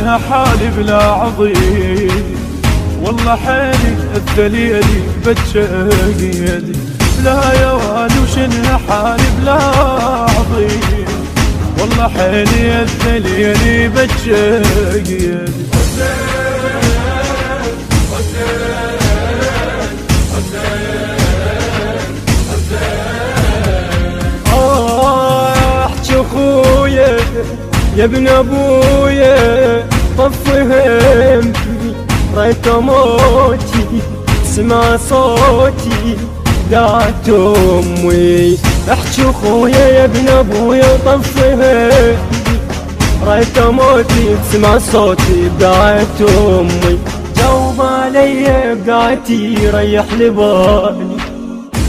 وشنها حالي بلا عظيم، والله حالي الذليلي بتشقيدي بلا يا والي وشنها حالي بلا عظيم، والله حالي الذليلي بتشقيدي. اخويا يا ابن ابويا طفي همي ريت موتي سمع صوتي دعت امي. احكي اخويا يا ابن ابويا طفي همي ريت موتي سمع صوتي دعت امي. جاوب علي بدعتي ريح لبالي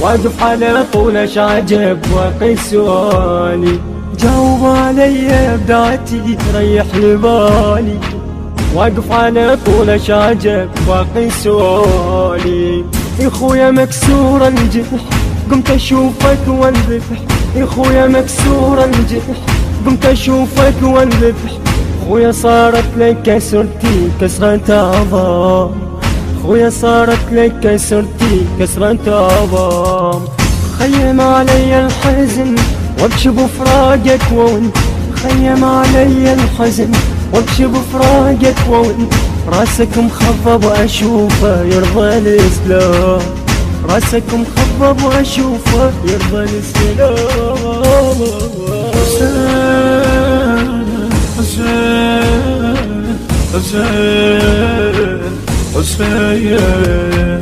واقف على طولش عجب وقسواني. جاوب علي بدعتي ريح لبالي واقف على طولش عجب وقسواني. يا خويا مكسور الجرح قمت اشوفك وانذبح، يا خويا مكسور الجرح قمت اشوفك وانذبح. خويا صارت لك كسرتي كسرة عظام، خويا صارت لك كسرتي كسرة عظام. خيم علي الحزن وابكي بفراقك وانت، خيم علي الحزن وابكي بفراقك وانت. راسك مخضب واشوفه يرضى الاسلام، راسك مخضب واشوفه يرضى الاسلام. حسين حسين حسين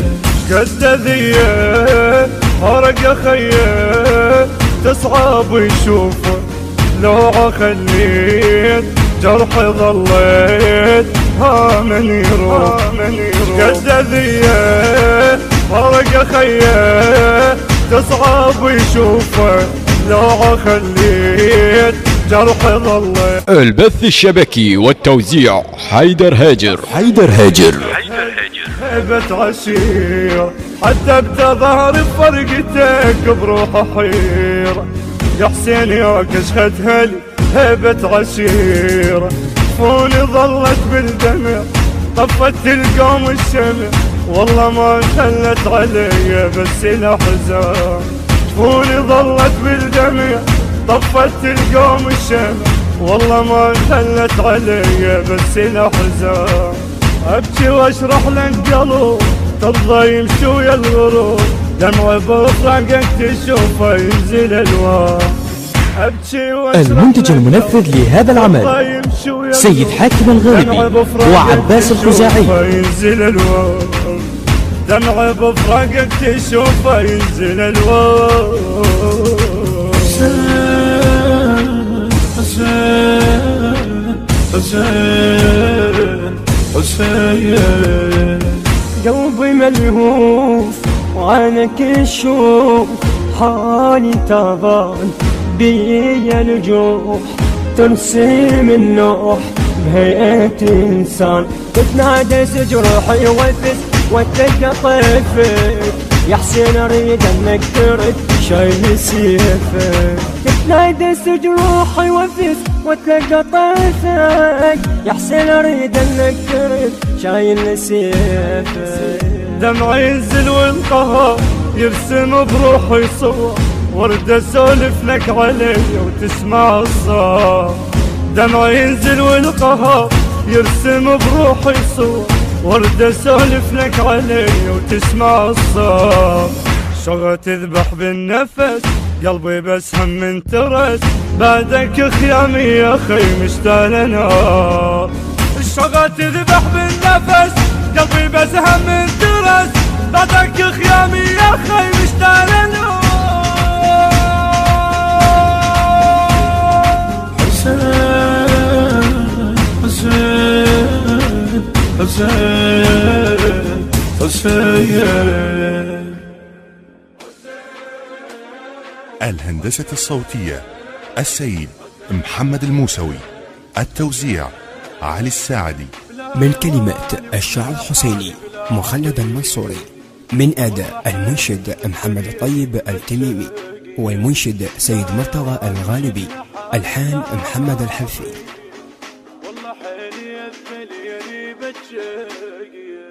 قد ذيه حرق خيه تصعب يشوفه لو خليت جرحي ظليت من يروح قد ذيه حرق خيه تصعب يشوفه لو خليت جرحي ظليت. البث الشبكي والتوزيع حيدر هاجر. حيدر هاجر هيبة عشيرة حتى بتظهر بفرقتك بروح حيرة. يا حسين يا كشخة هلي هيبة عشيرة، فوني ظلت بالدمع طفت القوم الشمع، والله ما خلت علي بس الأحزان. فوني ظلت بالدمع طفت القوم الشمع، والله ما خلت علي بس الأحزان. ابكي واشرح لك قلب ترضى يمشي ويا الغروب، دمع بفراقك تشوفه ينزل الوان. المنتج المنفذ لهذا العمل سيد حاكم الغالبي وعباس الخزاعي. ينزل الوان دمع بفراقك تشوفه ينزل الوان. حسين حسين حسين قلبي ملهوف وعنك الشوف، حالي تعبان بي الجروح ترسم النوح بهيئة إنسان. تتنادس جروحي وتس وتلقى طيفك، يا حسين أريد أنك ترد شايل سيفك. تتنادس جروحي وتس وتلقى طيفك، يا حسين أريد أنك ترد شايل سيفك. دمع ينزل والقهر يرسم بروحي صور، ورد اسولف لك علي وتسمع الصوت. دمع ينزل والقهر يرسم بروحي صور، ورد اسولف لك علي وتسمع الصوت. شغل تذبح بالنفس قلبي بس هم من ترس، بعدك خيامي يا خي مشتاق نار. الشغل تذبح بالنفس قلبي بس هم من ترس، بعدك خيامي يا خي مشتاق نار. حسين حسين. الهندسة الصوتية السيد محمد الموسوي، التوزيع علي الساعدي. من كلمات الشاعر الحسيني مخلد المنصوري، من أداء المنشد محمد الطيب التميمي، والمنشد سيد مرتضى الغالبي، ألحان محمد الحلفي. ملياني بتشاقي